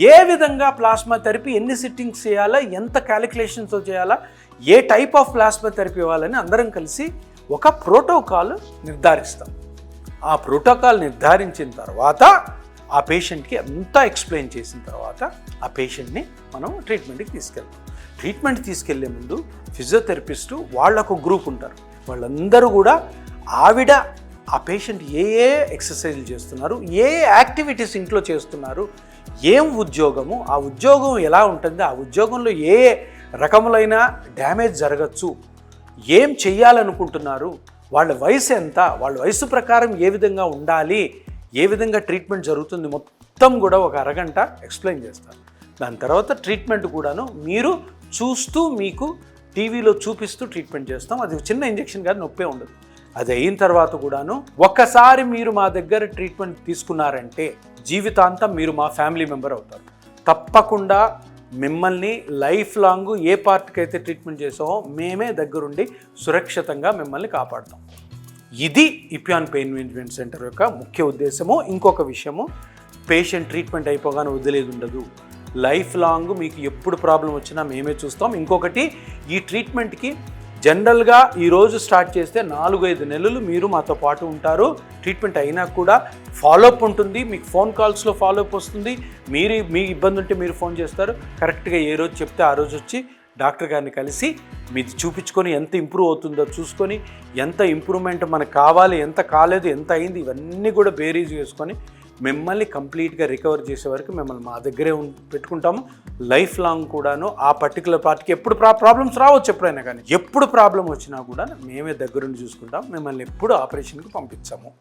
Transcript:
ఏ విధంగా plasma therapy, ఎన్ని sittings చేయాలా, ఎంత క్యాలిక్యులేషన్స్తో చేయాలా, ఏ టైప్ ఆఫ్ ప్లాస్మా థెరపీ ఇవ్వాలని అందరం కలిసి ఒక ప్రోటోకాల్ నిర్ధారిస్తాం. ఆ ప్రోటోకాల్ నిర్ధారించిన తర్వాత ఆ పేషెంట్కి అంతా ఎక్స్ప్లెయిన్ చేసిన తర్వాత ఆ పేషెంట్ని మనం ట్రీట్మెంట్కి తీసుకెళ్తాం. ట్రీట్మెంట్ తీసుకెళ్లే ముందు ఫిజియోథెరపిస్టు వాళ్ళకు గ్రూప్ ఉంటారు. వాళ్ళందరూ కూడా ఆ పేషెంట్ ఏ ఎక్సర్సైజ్లు చేస్తున్నారు, ఏ యాక్టివిటీస్ ఇంట్లో చేస్తున్నారు, ఏం ఉద్యోగము, ఆ ఉద్యోగం ఎలా ఉంటుంది, ఆ ఉద్యోగంలో ఏ రకములైన డ్యామేజ్ జరగచ్చు, ఏం చెయ్యాలనుకుంటున్నారు, వాళ్ళ వయసు ఎంత, వాళ్ళ వయసు ప్రకారం ఏ విధంగా ఉండాలి, ఏ విధంగా ట్రీట్మెంట్ జరుగుతుంది, మొత్తం కూడా ఒక అరగంట ఎక్స్ప్లెయిన్ చేస్తారు. దాని తర్వాత ట్రీట్మెంట్ కూడాను మీరు చూస్తూ మీకు టీవీలో చూపిస్తూ ట్రీట్మెంట్ చేస్తాం. అది చిన్న ఇంజెక్షన్ కాదు, నొప్పే ఉండదు. అది అయిన తర్వాత కూడాను ఒక్కసారి మీరు మా దగ్గర ట్రీట్మెంట్ తీసుకున్నారంటే జీవితాంతం మీరు మా ఫ్యామిలీ మెంబర్ అవుతారు. తప్పకుండా మిమ్మల్ని లైఫ్ లాంగ్ ఏ పార్ట్కి అయితే ట్రీట్మెంట్ చేసామో మేమే దగ్గరుండి సురక్షితంగా మిమ్మల్ని కాపాడుతాం. ఇది ఇపియాన్ పెయిన్ మేనేజ్మెంట్ సెంటర్ యొక్క ముఖ్య ఉద్దేశము. ఇంకొక విషయము, పేషెంట్ ట్రీట్మెంట్ అయిపోగానే వదిలేదు ఉండదు. లైఫ్ లాంగ్ మీకు ఎప్పుడు ప్రాబ్లం వచ్చినా మేమే చూస్తాం. ఇంకొకటి, ఈ ట్రీట్మెంట్కి జనరల్గా ఈరోజు స్టార్ట్ చేస్తే 4-5 నెలలు మీరు మాతో పాటు ఉంటారు. ట్రీట్మెంట్ అయినా కూడా ఫాలోఅప్ ఉంటుంది. మీకు ఫోన్ కాల్స్లో ఫాలోఅప్ వస్తుంది. మీ ఇబ్బంది ఉంటే మీరు ఫోన్ చేస్తారు. కరెక్ట్గా ఏ రోజు చెప్తే ఆ రోజు వచ్చి డాక్టర్ గారిని కలిసి మీది చూపించుకొని ఎంత ఇంప్రూవ్ అవుతుందో చూసుకొని, ఎంత ఇంప్రూవ్మెంట్ మనకు కావాలి, ఎంత కాలేదు, ఎంత అయింది, ఇవన్నీ కూడా బేరీజ్ చేసుకొని మిమ్మల్ని కంప్లీట్గా రికవర్ చేసే వరకు మిమ్మల్ని మా దగ్గరే పెట్టుకుంటాము. లైఫ్ లాంగ్ కూడాను ఆ పర్టికులర్ పార్ట్కి ఎప్పుడు ప్రాబ్లమ్స్ రావచ్చు, ఎప్పుడైనా కానీ ఎప్పుడు ప్రాబ్లం వచ్చినా కూడా మేమే దగ్గరుండి చూసుకుంటాం. మిమ్మల్ని ఎప్పుడు ఆపరేషన్కి పంపించాము.